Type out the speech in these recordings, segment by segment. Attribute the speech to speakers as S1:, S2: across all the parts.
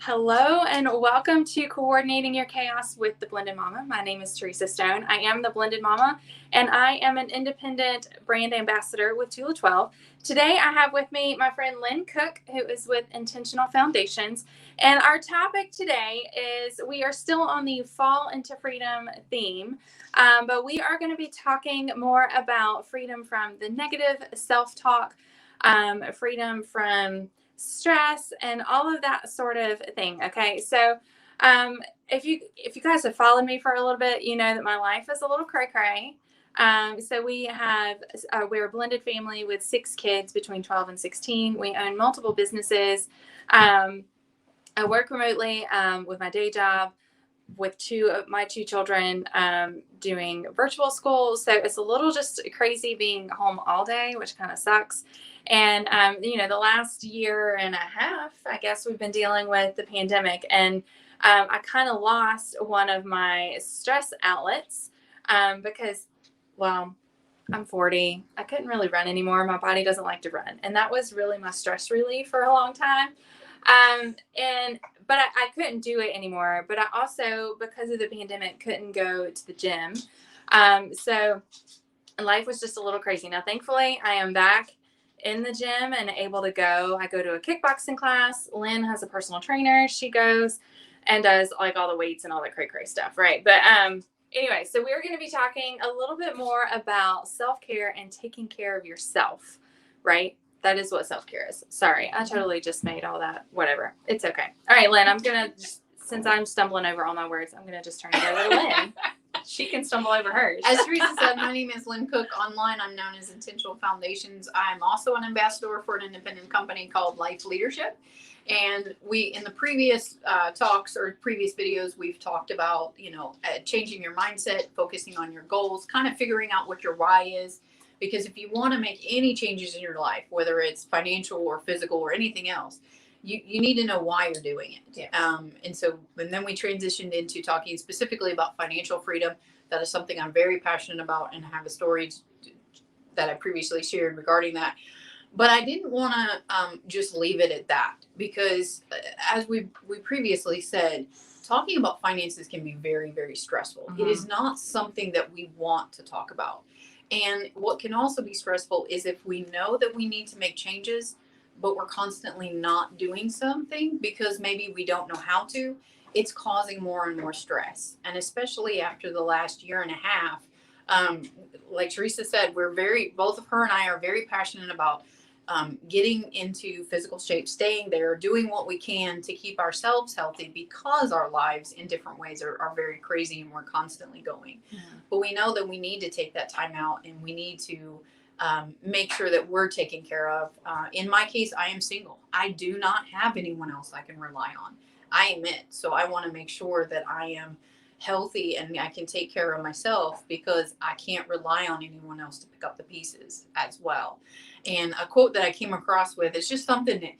S1: Hello and welcome to Coordinating Your Chaos with the Blended Mama. My name is Teresa Stone. I am the Blended Mama and I am an independent brand ambassador with Tula 12. Today I have with me my friend Lynn Cook, who is with Intentional Foundations. And our topic today is we are still on the Fall into Freedom theme, but we are going to be talking more about freedom from the negative self-talk, freedom from stress and all of that sort of thing. Okay, so if you guys have followed me for a little bit, you know that my life is a little cray cray. So we're a blended family with 6 kids between 12 and 16. We own multiple businesses. I work remotely with my day job with my two children doing virtual school. So it's a little just crazy being home all day, which kind of sucks. And, the last year and a half, I guess we've been dealing with the pandemic, and I kind of lost one of my stress outlets because, well, I'm 40. I couldn't really run anymore. My body doesn't like to run. And that was really my stress relief for a long time. But I couldn't do it anymore. But I also, because of the pandemic, couldn't go to the gym. So life was just a little crazy. Now, thankfully, I am back in the gym and able to go. I go to a kickboxing class. Lynn has a personal trainer. She goes and does like all the weights and all that cray stuff, right? But anyway, so we're going to be talking a little bit more about self-care and taking care of yourself, right? That is what self-care is. Sorry, I totally just made all that, whatever. It's okay. All right, Lynn, since I'm stumbling over all my words, I'm going to just turn it over to Lynn. She can stumble over hers.
S2: As Teresa said, my name is Lynn Cook. Online, I'm known as Intentional Foundations. I'm also an ambassador for an independent company called Life Leadership. And in the previous talks or previous videos, we've talked about, changing your mindset, focusing on your goals, kind of figuring out what your why is. Because if you want to make any changes in your life, whether it's financial or physical or anything else, you need to know why you're doing it. Yeah. And then we transitioned into talking specifically about financial freedom. That is something I'm very passionate about and have a story that I previously shared regarding that. But I didn't want to just leave it at that because as we previously said, talking about finances can be very, very stressful. Mm-hmm. It is not something that we want to talk about. And what can also be stressful is if we know that we need to make changes, but we're constantly not doing something because maybe we don't know how to, it's causing more and more stress. And especially after the last year and a half, like Teresa said, both of her and I are very passionate about getting into physical shape, staying there, doing what we can to keep ourselves healthy because our lives in different ways are very crazy and we're constantly going. Mm-hmm. But we know that we need to take that time out and we need to make sure that we're taken care of. In my case, I am single. I do not have anyone else I can rely on. I am it. So I want to make sure that I am healthy and I can take care of myself because I can't rely on anyone else to pick up the pieces as well. And a quote that I came across with is just something that,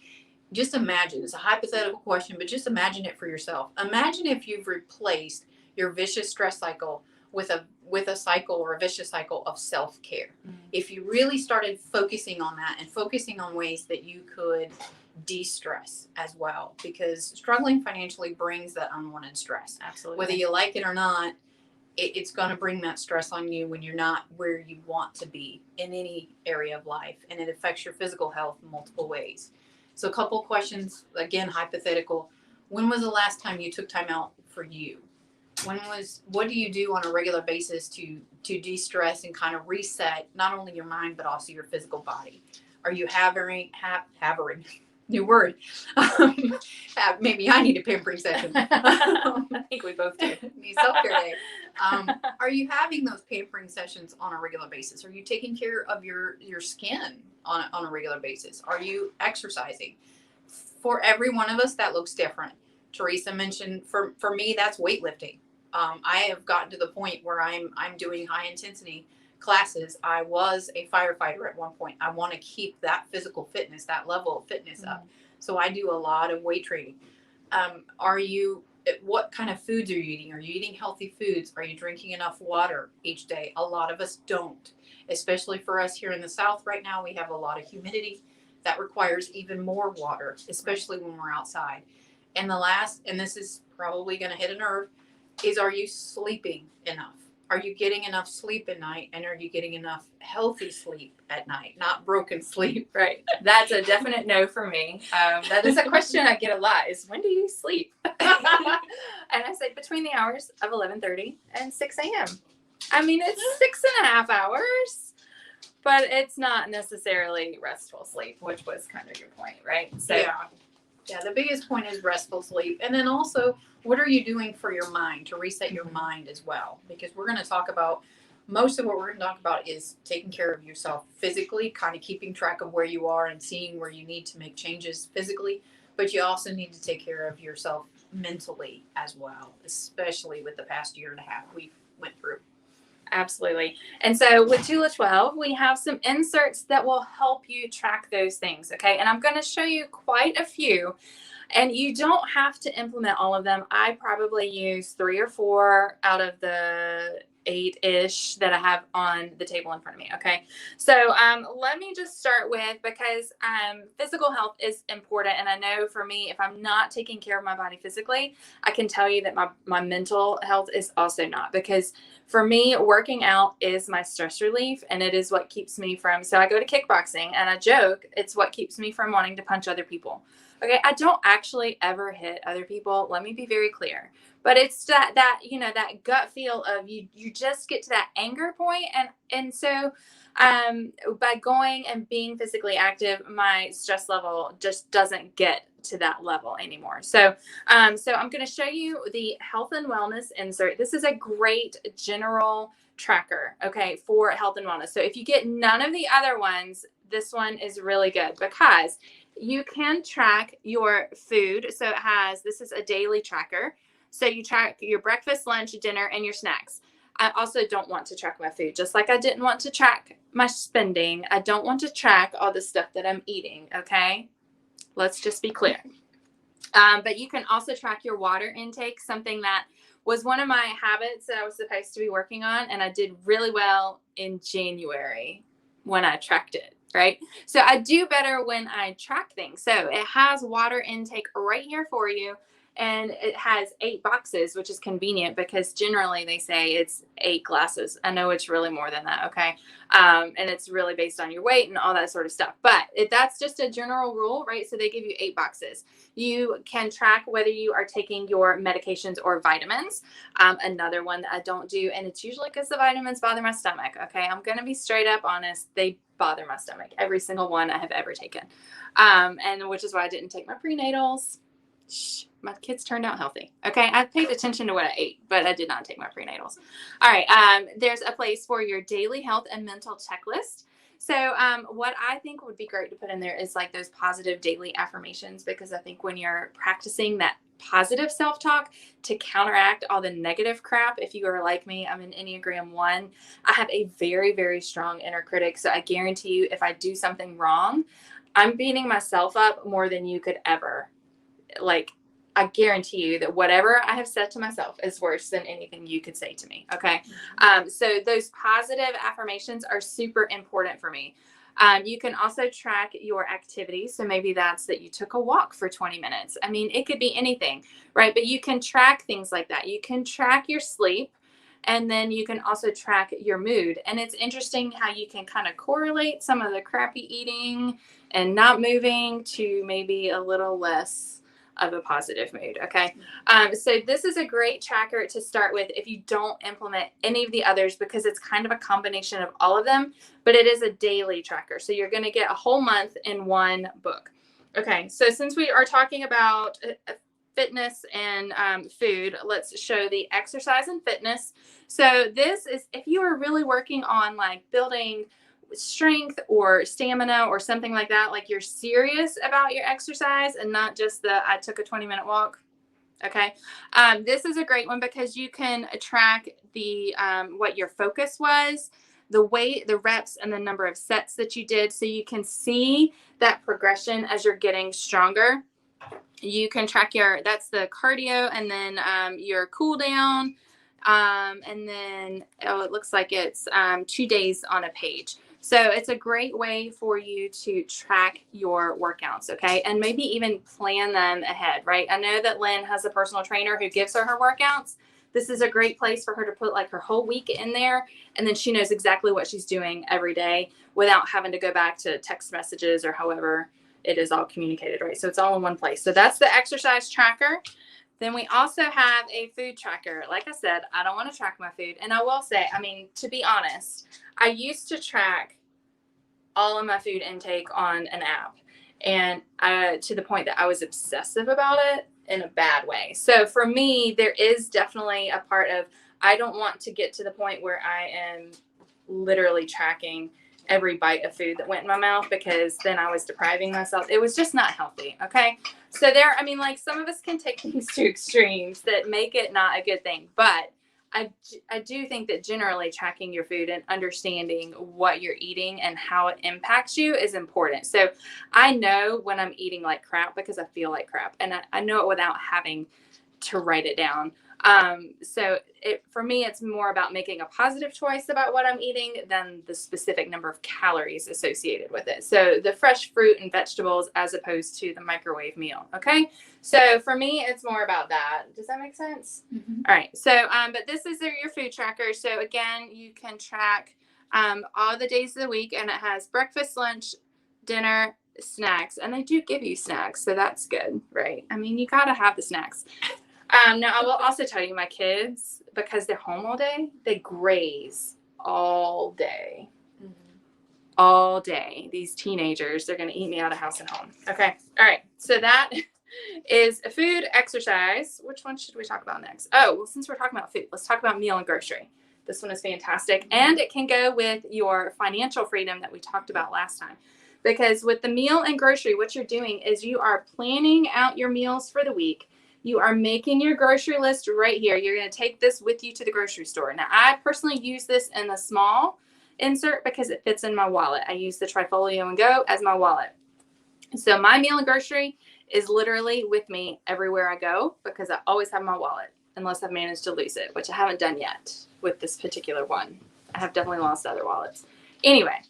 S2: just imagine, it's a hypothetical question, but just imagine it for yourself. Imagine if you've replaced your vicious stress cycle with a cycle or a vicious cycle of self-care. Mm-hmm. If you really started focusing on that and focusing on ways that you could de-stress as well, because struggling financially brings that unwanted stress.
S1: Absolutely.
S2: Whether you like it or not, it's going to bring that stress on you when you're not where you want to be in any area of life, and it affects your physical health in multiple ways. So a couple questions, again, hypothetical. When was the last time you took time out for you? What do you do on a regular basis to de-stress and kind of reset not only your mind but also your physical body? Are you havering new word? Maybe I need a pampering session.
S1: I think we both do.
S2: Need self-care day. Are you having those pampering sessions on a regular basis? Are you taking care of your skin on a regular basis? Are you exercising? For every one of us, that looks different. Teresa mentioned for me, that's weightlifting. I have gotten to the point where I'm doing high intensity classes. I was a firefighter at one point. I want to keep that physical fitness, that level of fitness up. So I do a lot of weight training. What kind of foods are you eating? Are you eating healthy foods? Are you drinking enough water each day? A lot of us don't, especially for us here in the South right now. We have a lot of humidity that requires even more water, especially when we're outside. And the last, and this is probably going to hit a nerve, is are you sleeping enough? Are you getting enough sleep at night? And are you getting enough healthy sleep at night? Not broken sleep.
S1: Right. That's a definite no for me. That is a question I get a lot is when do you sleep? And I say between the hours of 11:30 and 6 a.m. I mean, it's 6.5 hours, but it's not necessarily restful sleep, which was kind of your point, right? So
S2: Yeah, the biggest point is restful sleep. And then also, what are you doing for your mind to reset your mind as well? Because we're going to talk about, most of what we're going to talk about is taking care of yourself physically, kind of keeping track of where you are and seeing where you need to make changes physically. But you also need to take care of yourself mentally as well, especially with the past year and a half we went through.
S1: Absolutely. And so with Tula 12, we have some inserts that will help you track those things. Okay. And I'm going to show you quite a few, and you don't have to implement all of them. I probably use 3 or 4 out of the 8-ish that I have on the table in front of me. Okay. So let me just start with, because physical health is important. And I know for me, if I'm not taking care of my body physically, I can tell you that my mental health is also not, because for me, working out is my stress relief, and it is what keeps me from, so I go to kickboxing, and I joke, it's what keeps me from wanting to punch other people. Okay, I don't actually ever hit other people. Let me be very clear. But it's that that gut feel of you just get to that anger point, and so by going and being physically active, my stress level just doesn't get to that level anymore. So I'm going to show you the health and wellness insert. This is a great general tracker, okay, for health and wellness. So if you get none of the other ones, this one is really good because you can track your food. So this is a daily tracker. So you track your breakfast, lunch, dinner, and your snacks. I also don't want to track my food, just like I didn't want to track my spending. I don't want to track all the stuff that I'm eating, okay? Let's just be clear. But you can also track your water intake, something that was one of my habits that I was supposed to be working on, and I did really well in January when I tracked it, right? So I do better when I track things. So it has water intake right here for you. And it has 8 boxes, which is convenient because generally they say it's 8 glasses. I know it's really more than that, okay? And it's really based on your weight and all that sort of stuff. But that's just a general rule, right? So they give you 8 boxes. You can track whether you are taking your medications or vitamins. Another one that I don't do, and it's usually because the vitamins bother my stomach, okay? I'm going to be straight up honest. They bother my stomach, every single one I have ever taken. And which is why I didn't take my prenatals. Shh, my kids turned out healthy. Okay. I paid attention to what I ate, but I did not take my prenatals. All right. There's a place for your daily health and mental checklist. So what I think would be great to put in there is like those positive daily affirmations, because I think when you're practicing that positive self-talk to counteract all the negative crap, if you are like me, I'm an Enneagram 1. I have a very, very strong inner critic. So I guarantee you, if I do something wrong, I'm beating myself up more than you could ever. Like, I guarantee you that whatever I have said to myself is worse than anything you could say to me. Okay. So those positive affirmations are super important for me. You can also track your activities. So maybe that's that you took a walk for 20 minutes. I mean, it could be anything, right? But you can track things like that. You can track your sleep. And then you can also track your mood. And it's interesting how you can kind of correlate some of the crappy eating and not moving to maybe a little less of a positive mood. Okay. So this is a great tracker to start with if you don't implement any of the others, because it's kind of a combination of all of them, but it is a daily tracker. So you're going to get a whole month in one book. Okay. So since we are talking about fitness and food, let's show the exercise and fitness. So this is if you are really working on like building strength or stamina or something like that, like you're serious about your exercise and not just I took a 20-minute walk. Okay. This is a great one because you can track the what your focus was, the weight, the reps, and the number of sets that you did. So you can see that progression as you're getting stronger. You can track that's the cardio, and then your cool down. And then, it looks like it's 2 days on a page. So it's a great way for you to track your workouts, okay? And maybe even plan them ahead, right? I know that Lynn has a personal trainer who gives her workouts. This is a great place for her to put like her whole week in there, and then she knows exactly what she's doing every day without having to go back to text messages or however it is all communicated, right? So it's all in one place. So that's the exercise tracker. Then we also have a food tracker. Like I said, I don't want to track my food. And I will say, I mean, to be honest, I used to track all of my food intake on an app, and to the point that I was obsessive about it in a bad way. So for me, there is definitely a part of, I don't want to get to the point where I am literally tracking every bite of food that went in my mouth, because then I was depriving myself. It was just not healthy. Okay. So there, I mean, like some of us can take things to extremes that make it not a good thing, but I do think that generally tracking your food and understanding what you're eating and how it impacts you is important. So I know when I'm eating like crap because I feel like crap, and I know it without having to write it down. So for me, it's more about making a positive choice about what I'm eating than the specific number of calories associated with it. So the fresh fruit and vegetables as opposed to the microwave meal. Okay. So for me, it's more about that. Does that make sense?
S2: Mm-hmm.
S1: All right. So, but this is your food tracker. So again, you can track all the days of the week, and it has breakfast, lunch, dinner, snacks, and they do give you snacks. So that's good, right? I mean, you got to have the snacks. Now, I will also tell you, my kids, because they're home all day, they graze all day. Mm-hmm. All day. These teenagers, they're going to eat me out of house and home. Okay. All right. So that is food, exercise. Which one should we talk about next? Oh, well, since we're talking about food, let's talk about meal and grocery. This one is fantastic. And it can go with your financial freedom that we talked about last time. Because with the meal and grocery, what you're doing is you are planning out your meals for the week. You are making your grocery list right here. You're going to take this with you to the grocery store. Now, I personally use this in the small insert because it fits in my wallet. I use the Trifolio and Go as my wallet. So my meal and grocery is literally with me everywhere I go because I always have my wallet, unless I've managed to lose it, which I haven't done yet with this particular one. I have definitely lost other wallets. Anyway,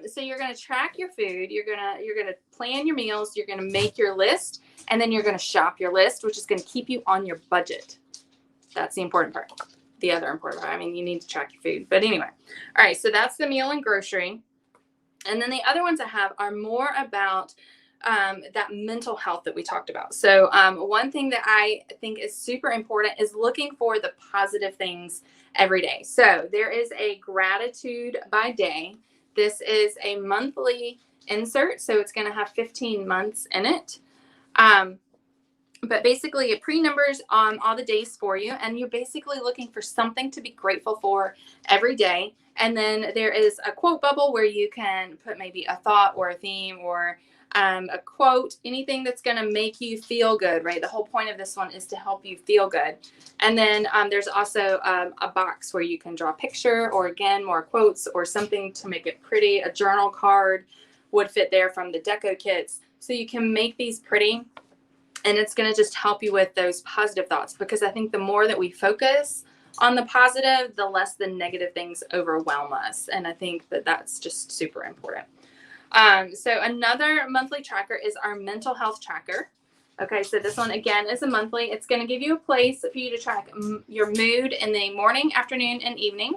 S1: so you're going to track your food. You're going to plan your meals. You're going to make your list, and then you're going to shop your list, which is going to keep you on your budget. That's the important part. The other important part, I mean, you need to track your food. But anyway, all right, so that's the meal and grocery. And then the other ones I have are more about that mental health that we talked about. So one thing that I think is super important is looking for the positive things every day. So there is a gratitude by day. This is a monthly insert, so it's going to have 15 months in it. But basically it pre-numbers all the days for you, and you're basically looking for something to be grateful for every day. And then there is a quote bubble where you can put maybe a thought or a theme or a quote, anything that's going to make you feel good, right? The whole point of this one is to help you feel good. And then there's also a box where you can draw a picture, or again, more quotes or something to make it pretty. A journal card would fit there from the deco kits. So you can make these pretty, and it's going to just help you with those positive thoughts, because I think the more that we focus on the positive, the less the negative things overwhelm us. And I think that that's just super important. So another monthly tracker is our mental health tracker. Okay, so this one again is a monthly. It's going to give you a place for you to track your mood in the morning, afternoon, and evening.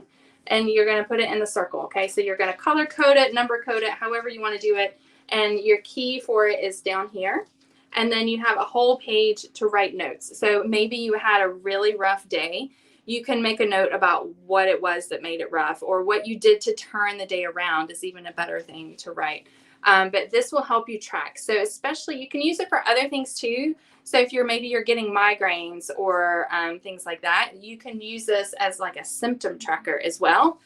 S1: And you're going to put it in the circle. Okay, so you're going to color code it, number code it, however you want to do it. And your key for it is down here. And then you have a whole page to write notes. So maybe you had a really rough day. You can make a note about what it was that made it rough, or what you did to turn the day around is even a better thing to write. But this will help you track. So especially, you can use it for other things too. So if maybe you're getting migraines or things like that, you can use this as like a symptom tracker as well.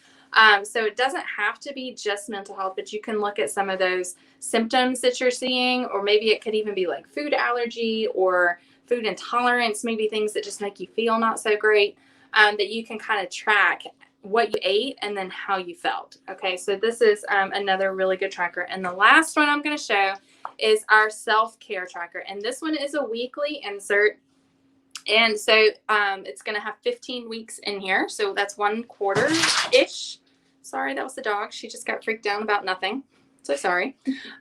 S1: So it doesn't have to be just mental health, but you can look at some of those symptoms that you're seeing, or maybe it could even be like food allergy or food intolerance, maybe things that just make you feel not so great, that you can kind of track what you ate and then how you felt. Okay, so this is another really good tracker. And the last one I'm going to show is our self-care tracker. And this one is a weekly insert. And so it's going to have 15 weeks in here. So that's 1 quarter-ish. Sorry, that was the dog. She just got freaked out about nothing. So sorry.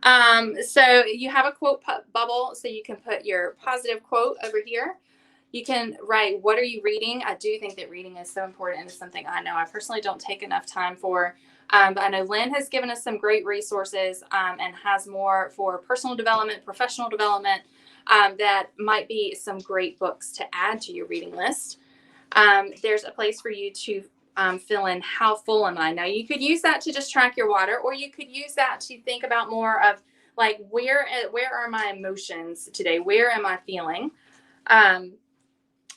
S1: So you have a quote bubble, so you can put your positive quote over here. You can write, what are you reading? I do think that reading is so important, and it's something I know I personally don't take enough time for. But I know Lynn has given us some great resources and has more for personal development, professional development, that might be some great books to add to your reading list. There's a place for you to fill in how full am I. Now, you could use that to just track your water, or you could use that to think about more of like, where are my emotions today? Where am I feeling?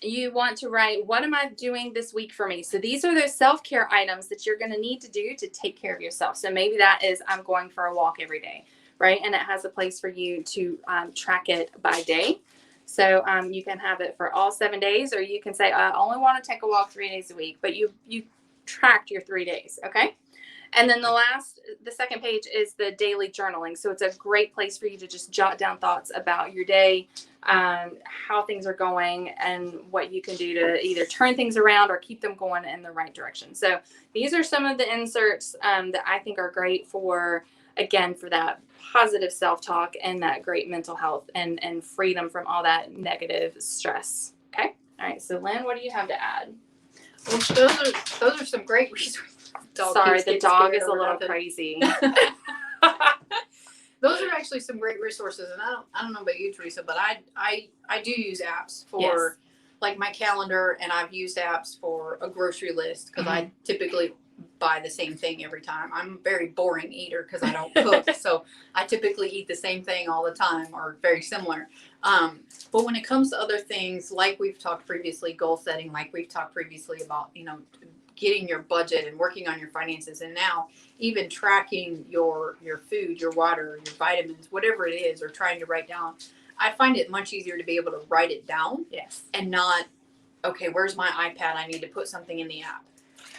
S1: You want to write, what am I doing this week for me? So these are those self-care items that you're going to need to do to take care of yourself. So maybe that is, I'm going for a walk every day, right? And it has a place for you to track it by day. So you can have it for all 7 days, or you can say, I only want to take a walk 3 days a week, but you tracked your 3 days, okay? And then the second page is the daily journaling. So it's a great place for you to just jot down thoughts about your day, how things are going, and what you can do to either turn things around or keep them going in the right direction. So these are some of the inserts that I think are great for, again, for that positive self-talk and that great mental health and freedom from all that negative stress. Okay. All right. So Lynn, what do you have to add?
S2: Well, those are some great resources.
S1: Sorry, the dog is a little crazy.
S2: Those are actually some great resources, and I don't know about you, Teresa, but I do use apps for
S1: Yes.
S2: like my calendar, and I've used apps for a grocery list because I typically buy the same thing every time. I'm a very boring eater because I don't cook, so I typically eat the same thing all the time or very similar. But when it comes to other things, like we've talked previously, goal setting, like we've talked previously about, getting your budget and working on your finances, and now even tracking your food, your water, your vitamins, whatever it is, or trying to write down, I find it much easier to be able to write it down.
S1: Yes.
S2: And not, okay, where's my iPad? I need to put something in the app.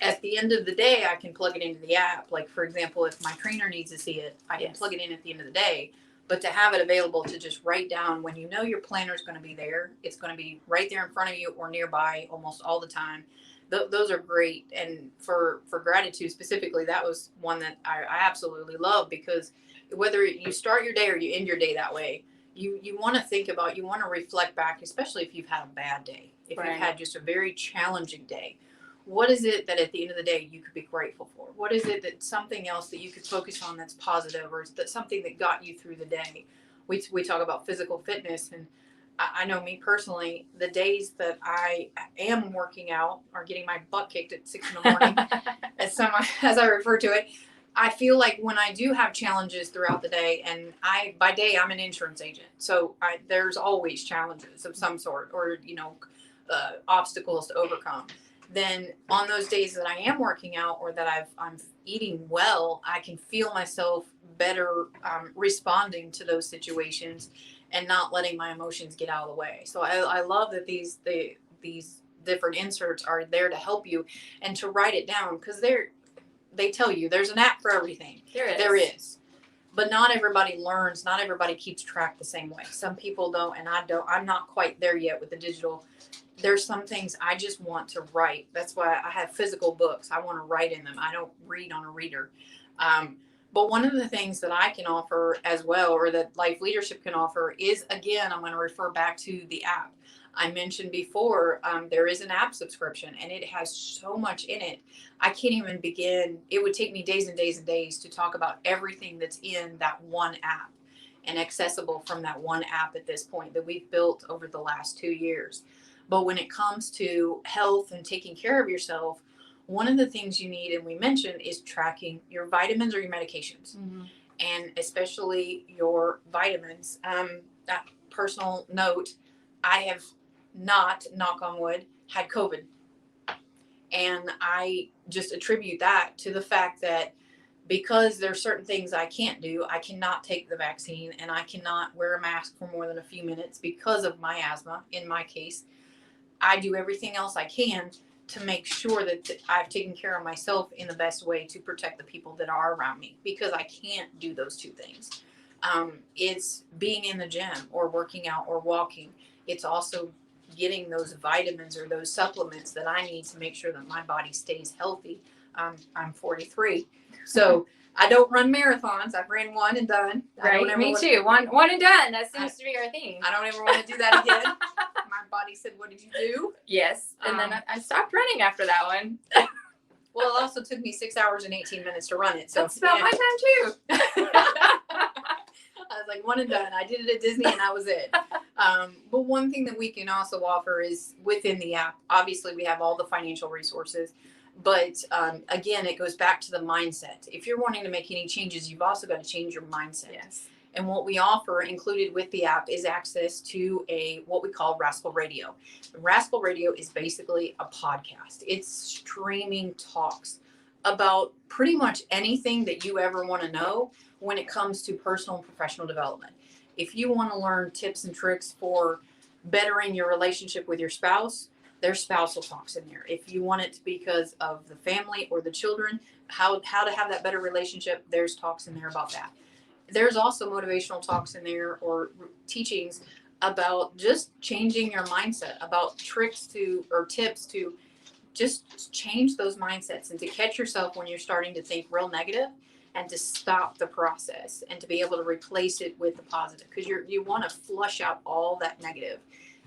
S2: At the end of the day, I can plug it into the app. Like, for example, if my trainer needs to see it, I can plug it in at the end of the day. But to have it available to just write down when your planner is going to be there, it's going to be right there in front of you or nearby almost all the time. Those are great. And for gratitude specifically, that was one that I absolutely love, because whether you start your day or you end your day that way, you want to think about, you want to reflect back, especially if you've had a bad day, if you've had just a very challenging day. What is it that at the end of the day you could be grateful for? What is it that something else that you could focus on that's positive, or that something that got you through the day? We talk about physical fitness, and I know me personally, the days that I am working out or getting my butt kicked at 6 in the morning, as I refer to it, I feel like when I do have challenges throughout the day, and by day I'm an insurance agent, so there's always challenges of some sort, or obstacles to overcome. Then on those days that I am working out, or that I'm eating well, I can feel myself better responding to those situations and not letting my emotions get out of the way. So I love that these different inserts are there to help you and to write it down, because they tell you there's an app for everything. There is. But not everybody learns, not everybody keeps track the same way. Some people don't, and I'm not quite there yet with the digital. There's some things I just want to write. That's why I have physical books. I want to write in them. I don't read on a reader. But one of the things that I can offer as well, or that Life Leadership can offer, is, again, I'm going to refer back to the app. I mentioned before, there is an app subscription, and it has so much in it. I can't even begin. It would take me days and days and days to talk about everything that's in that one app and accessible from that one app at this point that we've built over the last 2 years. But when it comes to health and taking care of yourself, one of the things you need, and we mentioned, is tracking your vitamins or your medications, and especially your vitamins. That personal note, I have not, knock on wood, had COVID. And I just attribute that to the fact that because there's certain things I can't do, I cannot take the vaccine, and I cannot wear a mask for more than a few minutes because of my asthma, in my case. I do everything else I can to make sure that I've taken care of myself in the best way to protect the people that are around me, because I can't do those two things. It's being in the gym or working out or walking. It's also getting those vitamins or those supplements that I need to make sure that my body stays healthy. I'm 43. So I don't run marathons. I've ran one and done.
S1: Right. Me too. One and done. That seems to be our theme.
S2: I don't ever want to do that again. My body said, "What did you do?"
S1: Yes. And then I stopped running after that one.
S2: Well, it also took me 6 hours and 18 minutes to run it. So
S1: that's about my time too.
S2: I was like, one and done. I did it at Disney and that was it. But one thing that we can also offer is within the app, obviously we have all the financial resources, but again, it goes back to the mindset. If you're wanting to make any changes, you've also got to change your mindset.
S1: Yes.
S2: And what we offer included with the app is access to what we call Rascal Radio. Rascal Radio is basically a podcast. It's streaming talks about pretty much anything that you ever want to know when it comes to personal and professional development. If you want to learn tips and tricks for bettering your relationship with your spouse, there's spousal talks in there. If you want it because of the family or the children, how to have that better relationship, there's talks in there about that. There's also motivational talks in there or teachings about just changing your mindset, about tricks or tips to just change those mindsets and to catch yourself when you're starting to think real negative and to stop the process and to be able to replace it with the positive, because you want to flush out all that negative.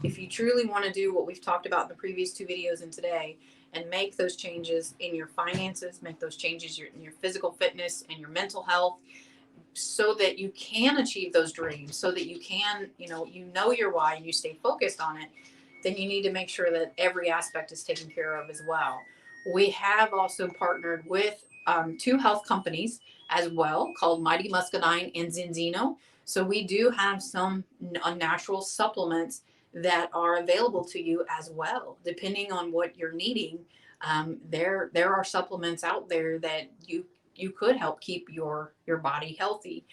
S2: If you truly want to do what we've talked about in the previous 2 videos and today and make those changes in your finances, make those changes in your physical fitness and your mental health, so that you can achieve those dreams, so that you can, you know your why and you stay focused on it, then you need to make sure that every aspect is taken care of as well. We have also partnered with 2 health companies as well called Mighty Muscadine and Zinzino. So we do have some natural supplements that are available to you as well, depending on what you're needing. There are supplements out there that you could help keep your body healthy.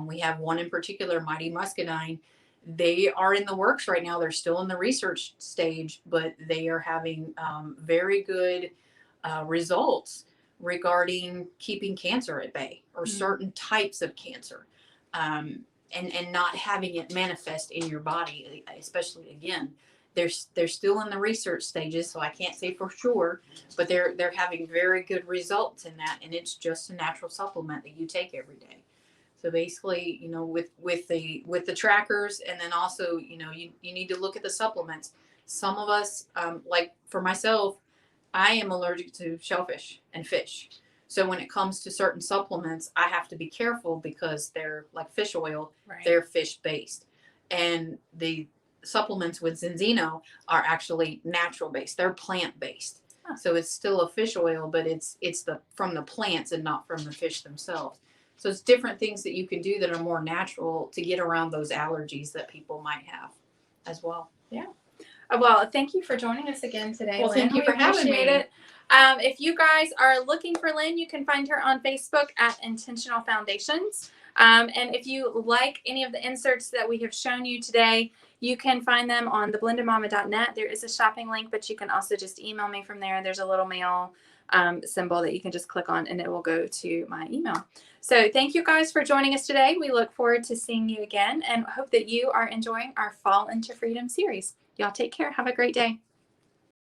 S2: We have one in particular, Mighty Muscadine. They are in the works right now. They're still in the research stage, but they are having very good results regarding keeping cancer at bay or certain types of cancer, and not having it manifest in your body, especially again. They're still in the research stages, so I can't say for sure, but they're having very good results in that, and it's just a natural supplement that you take every day. So basically, with the trackers, and then also, you need to look at the supplements. Some of us, like for myself, I am allergic to shellfish and fish. So when it comes to certain supplements, I have to be careful because they're like fish oil, right. They're fish based, and the supplements with Zinzino are actually natural based. They're plant based. Huh. So it's still a fish oil, but it's from the plants and not from the fish themselves. So it's different things that you can do that are more natural to get around those allergies that people might have as well.
S1: Yeah. Well, thank you for joining us again today.
S2: Well,
S1: Lynn.
S2: thank you for having me.
S1: It. If you guys are looking for Lynn, you can find her on Facebook at Intentional Foundations. And if you like any of the inserts that we have shown you today, you can find them on theblendedmama.net. There is a shopping link, but you can also just email me from there. There's a little mail symbol that you can just click on and it will go to my email. So thank you guys for joining us today. We look forward to seeing you again and hope that you are enjoying our Fall into Freedom series. Y'all take care. Have a great day.